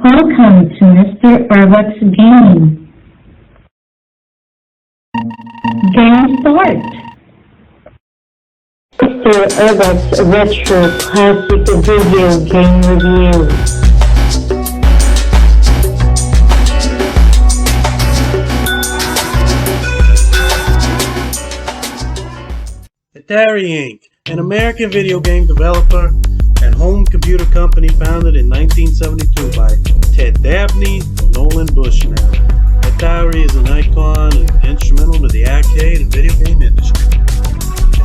Welcome to Mr. Erbac's game. Game start. Mr. Erbac's Retro Classic Video Game Review. Atari Inc., an American video game developer and home computer company founded in 1972 by Ted Dabney and Nolan Bushnell. Atari is an icon and instrumental to the arcade and video game industry.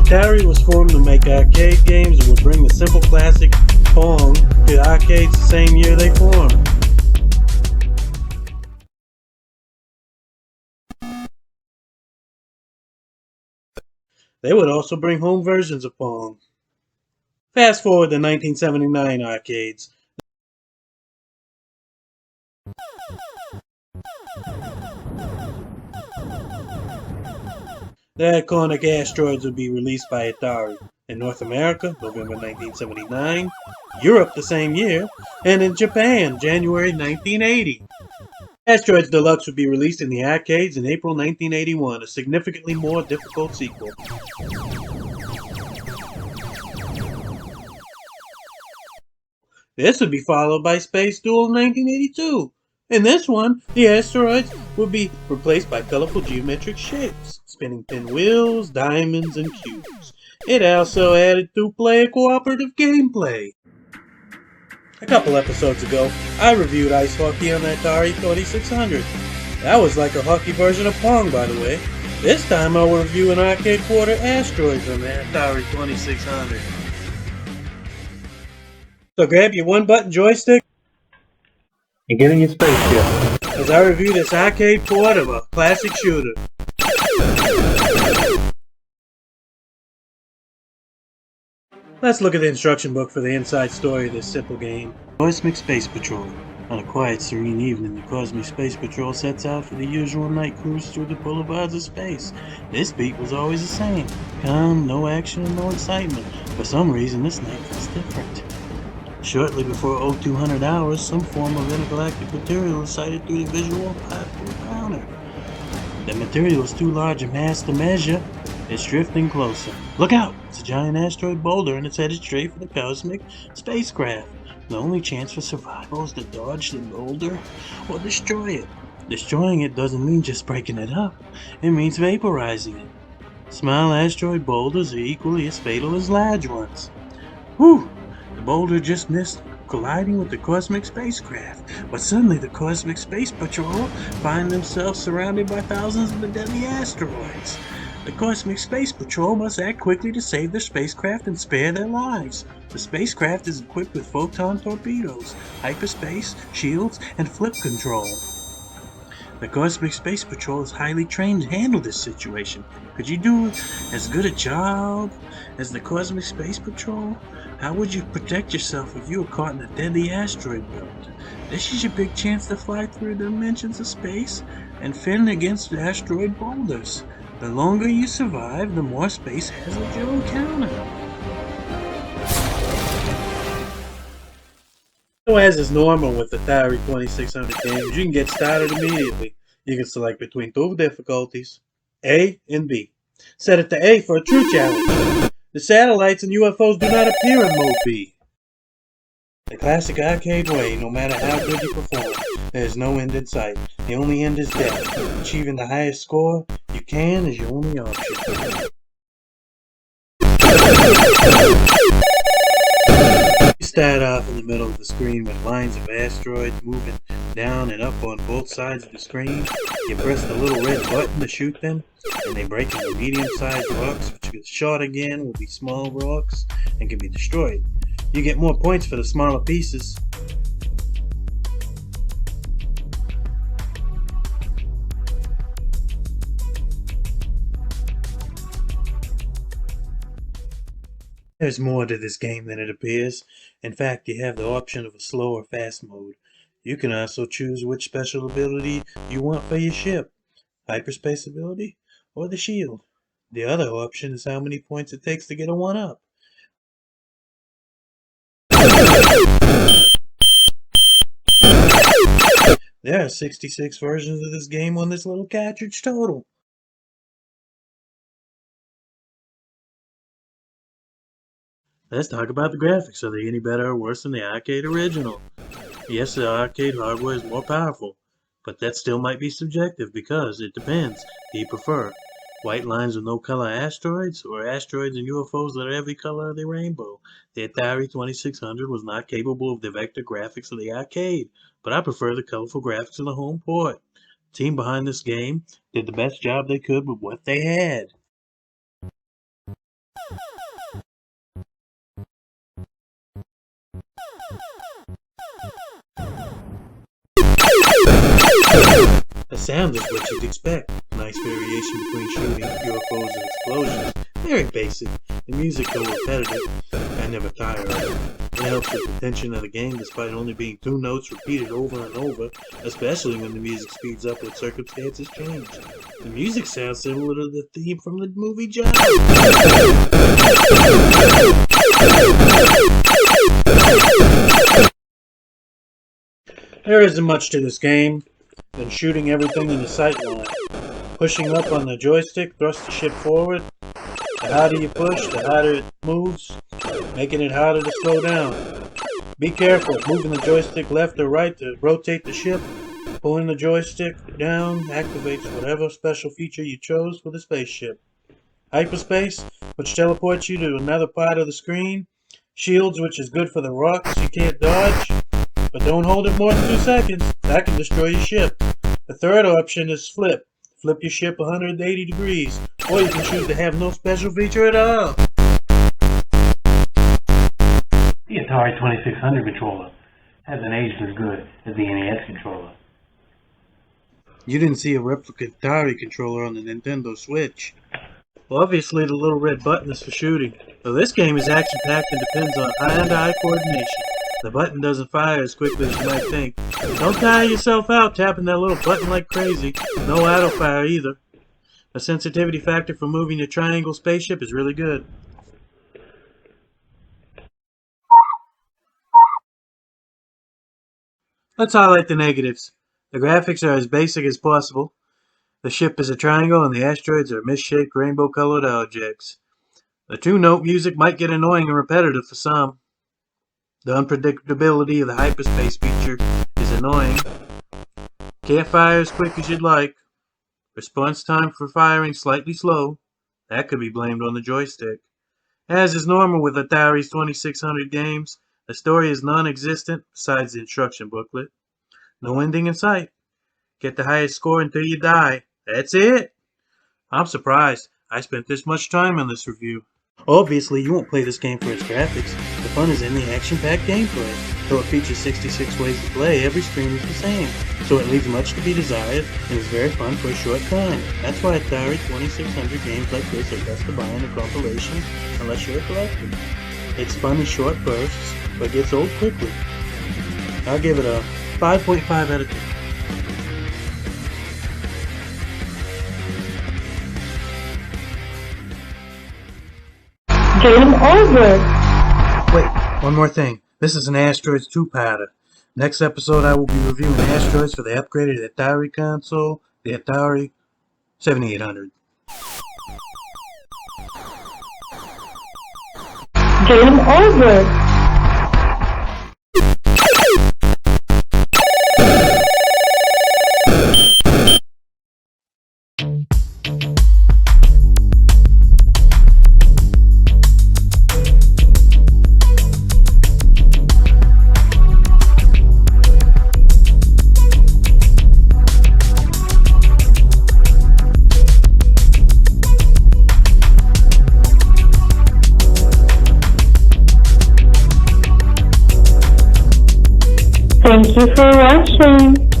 Atari was formed to make arcade games and would bring the simple classic Pong to arcades the same year they formed. They would also bring home versions of Pong. Fast forward to 1979 arcades. The iconic Asteroids would be released by Atari in North America, November 1979, Europe the same year, and in Japan, January 1980. Asteroids Deluxe would be released in the arcades in April 1981, a significantly more difficult sequel. This would be followed by Space Duel in 1982. In this one, the asteroids would be replaced by colorful geometric shapes, spinning pinwheels, diamonds, and cubes. It also added two-player cooperative gameplay. A couple episodes ago, I reviewed ice hockey on the Atari 2600. That was like a hockey version of Pong, by the way. This time I will review an arcade quarter Asteroids on the Atari 2600. So grab your one-button joystick and get in your spaceship as I review this arcade port of a classic shooter. Let's look at the instruction book for the inside story of this simple game. Cosmic Space Patrol. On a quiet, serene evening, the Cosmic Space Patrol sets out for the usual night cruise through the boulevards of space. This beat was always the same. Calm, no action, and no excitement. For some reason, this night was different. Shortly before 0200 hours, some form of intergalactic material is sighted through the visual platform counter. The material is too large a mass to measure. It's drifting closer. Look out! It's a giant asteroid boulder and it's headed straight for the cosmic spacecraft. The only chance for survival is to dodge the boulder or destroy it. Destroying it doesn't mean just breaking it up. It means vaporizing it. Small asteroid boulders are equally as fatal as large ones. Whew! The boulder just missed colliding with the cosmic spacecraft, but suddenly the Cosmic Space Patrol find themselves surrounded by thousands of the deadly asteroids. The Cosmic Space Patrol must act quickly to save their spacecraft and spare their lives. The spacecraft is equipped with photon torpedoes, hyperspace, shields, and flip control. The Cosmic Space Patrol is highly trained to handle this situation. Could you do as good a job as the Cosmic Space Patrol? How would you protect yourself if you were caught in a deadly asteroid belt? This is your big chance to fly through the dimensions of space and fend against the asteroid boulders. The longer you survive, the more space has at your encounter. So as is normal with Atari 2600 games, you can get started immediately. You can select between two difficulties, A and B. Set it to A for a true challenge. The satellites and UFOs do not appear in Mode B. The classic arcade way, no matter how good you perform, there is no end in sight. The only end is death. Achieving the highest score you can is your only option. You start off in the middle of the screen with lines of asteroids moving down and up on both sides of the screen. You press the little red button to shoot them, and they break into medium-sized rocks, which get shot again will be small rocks and can be destroyed. You get more points for the smaller pieces. There's more to this game than it appears. In fact, you have the option of a slow or fast mode. You can also choose which special ability you want for your ship, hyperspace ability or the shield. The other option is how many points it takes to get a 1-up. There are 66 versions of this game on this little cartridge total. Let's talk about the graphics. Are they any better or worse than the arcade original? Yes, the arcade hardware is more powerful, but that still might be subjective because it depends. Do you prefer white lines with no color asteroids, or asteroids and UFOs that are every color of the rainbow? The Atari 2600 was not capable of the vector graphics of the arcade, but I prefer the colorful graphics of the home port. The team behind this game did the best job they could with what they had. The sound is what you'd expect. Nice variation between shooting, UFOs, and explosions. Very basic. The music, though repetitive, I never tire of it. It helps with the tension of the game despite only being 2 notes repeated over and over, especially when the music speeds up with circumstances change. The music sounds similar to the theme from the movie John. There isn't much to this game than shooting everything in the sight line. Pushing up on the joystick thrusts the ship forward. The harder you push, the harder it moves, making it harder to slow down. Be careful, moving the joystick left or right to rotate the ship. Pulling the joystick down activates whatever special feature you chose for the spaceship. Hyperspace, which teleports you to another part of the screen. Shields, which is good for the rocks you can't dodge. But don't hold it more than 2 seconds. That can destroy your ship. The third option is flip. Flip your ship 180 degrees. Or you can choose to have no special feature at all. The Atari 2600 controller hasn't aged as good as the NES controller. You didn't see a replica Atari controller on the Nintendo Switch. Well, obviously the little red button is for shooting. Well, this game is action-packed and depends on hand-eye coordination. The button doesn't fire as quickly as you might think. Don't tire yourself out tapping that little button like crazy. No auto fire either. The sensitivity factor for moving your triangle spaceship is really good. Let's highlight the negatives. The graphics are as basic as possible. The ship is a triangle and the asteroids are misshaped rainbow-colored objects. The 2-note music might get annoying and repetitive for some. The unpredictability of the hyperspace feature is annoying. Can't fire as quick as you'd like. Response time for firing slightly slow. That could be blamed on the joystick. As is normal with Atari's 2600 games, the story is non-existent besides the instruction booklet. No ending in sight. Get the highest score until you die. That's it. I'm surprised I spent this much time on this review. Obviously, you won't play this game for its graphics. The fun is in the action-packed gameplay. Though it features 66 ways to play, every screen is the same. So it leaves much to be desired and is very fun for a short time. That's why Atari 2600 games like this are best to buy in a compilation unless you're a collector. It's fun in short bursts, but gets old quickly. I'll give it a 5.5 out of 10. Game over. Wait, one more thing. This is an Asteroids 2-parter. Next episode I will be reviewing Asteroids for the upgraded Atari console, the Atari 7800. Game over. Thank you for watching.